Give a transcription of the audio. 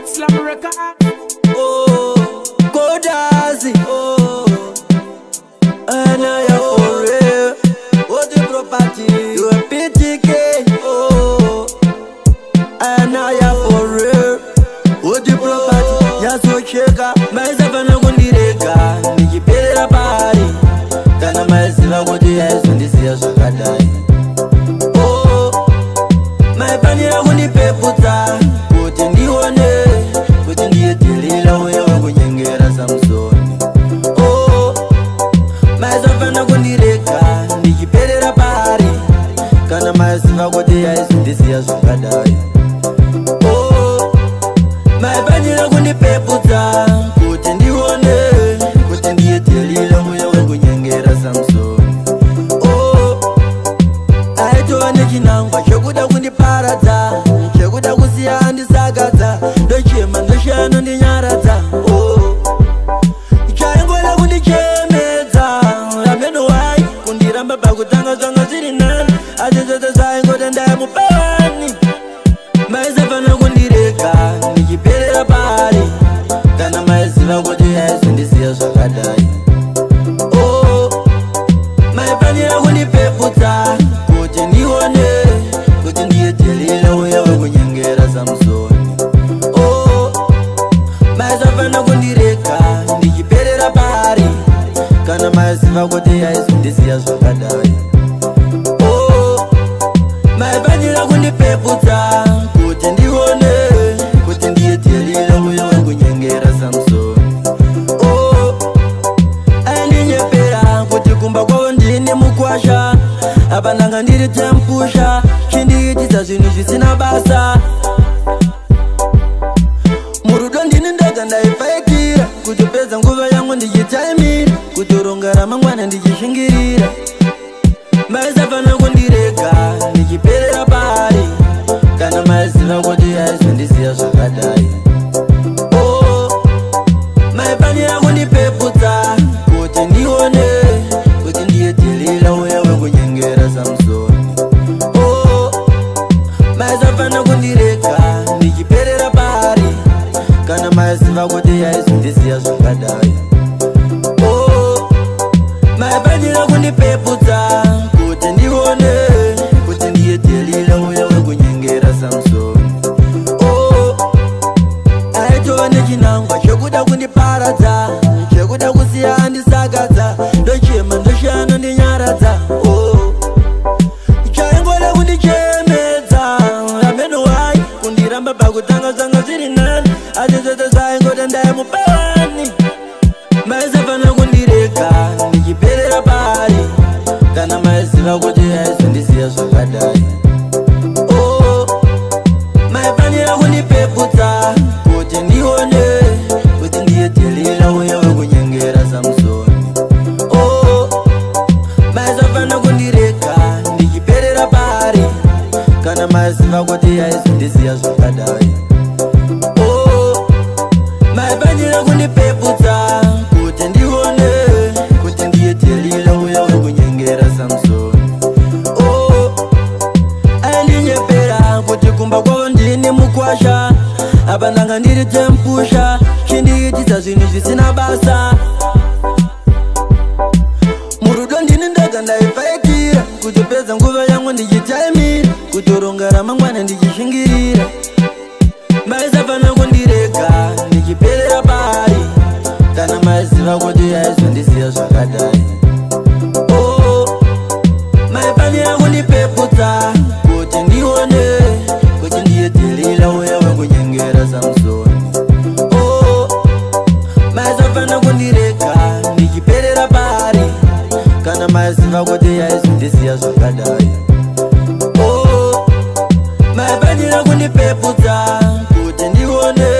Slam record. Oh, Kodazi. Oh, and I am for real. What the property? You a PTK. Oh, and I am for real. What the property? Yaso cheka. Myself and I kundireka. Nikipeleka pari. Kana myself what the eyes when this year so kadai. Oh, my panira kundipeputa. Kuti ndione. Kuti ndiyetelila uya wakunyengera Samsoni. Oh, myself and I kundireka. Nikipeleka pari. Kana myself what the eyes when this year so kadai. Oh, my panira kundipeputa. Kuti ndione. Kuti ndiyetelila uya wakunyengera Samsoni. Oh, aitova nechinangwa chekuda kundiparadza, chekuda kusiya andisakadza, ndochema ndoshano ndinyaradza. Oh, chaingoda kundichemedza, ameno wai kundiramba pakutanga zvanga zviri nani, asi zvose zvaingoda ndamupani. Maisafana kundireka ndichiperera pari, kana maiziva kuti yaizondisiya zvakadai. Oh, maifanira kundipeputsa kuti ndione kuti ndiyetelera uya wekunyengera Samsoni. Oh, maisafana kundireka ndichiperera pari, kana maiziva kuti yaizondisiya zvakadai. Oh, maifanira kundipeputsa kuti ndione kuti ndiyetelera uya wekunyengera Samsoni. Oh, aindinyepera kuti kumba kwavo ndine mukwasha, apa ndanga ndiri tempusha, chindiitisa zvinhu zvisina basa. Murudo ndini ndega ndaipfaikira, kutopedza nguva yangu ndichitaimira, kutoronga ramangwana ndichishingirira. Maisafana kundireka ndichiperera pari, kana maiziva kuti yaizondisiya zvakadai. Oh, maifanira kundipeputsa kuti ndione kuti ndiyetelera uya wekunyengera Samsoni. Oh, maisafana kundireka ndichiperera pari, kana maiziva kuti yaizondisiya zvakadai. Oh, maifanira kundipeputsa kuti ndione kuti ndiyetelera uya wekunyengera Samsoni. Oh, aitova nechinangwa chekuda kundiparadza, chekuda kusiya andisakadza, ndochema ndoshano ndinyaradza. Oh, chaingoda kundichemedza, ameno wai kundiramba pakutanga zvanga zviri nani, asi zvose zvaingoda ndamupani. Maisafana kundireka ndichiperera pari, kana maiziva kuti yaizondisiya zvakadai. Oh, maifanira kundipeputsa kuti ndione kuti ndiyetelera uya wekunyengera Samsoni. Oh, maisafana kundireka ndichiperera pari, kana maiziva kuti yaizondisiya zvakadai. Oh, maifanira kundipeputsa kuti ndione kuti ndiyetelera uya wekunyengera Samsoni. Oh, aindinyepera kuti kumba kwavo ndine mukwasha, apa ndanga ndiri tempusha, chindiitisa zvinhu zvisina basa. Murudo ndini ndega ndaipfaikira, kutopedza nguva yangu ndichitaimira, kutoronga ramangwana ndichishingirira. Maisafana kundireka ndichiperera pari, kana maiziva kuti yaizondisiya zvakadai. Oh, maifanira kundipeputsa kuti ndione kuti ndiyetelera uya wekunyengera Samsoni. Oh, maisafana kundireka ndichiperera pari, kana maiziva kuti yaizondisiya zvakadai. Oh, maifanira kundipeputsa kuti ndione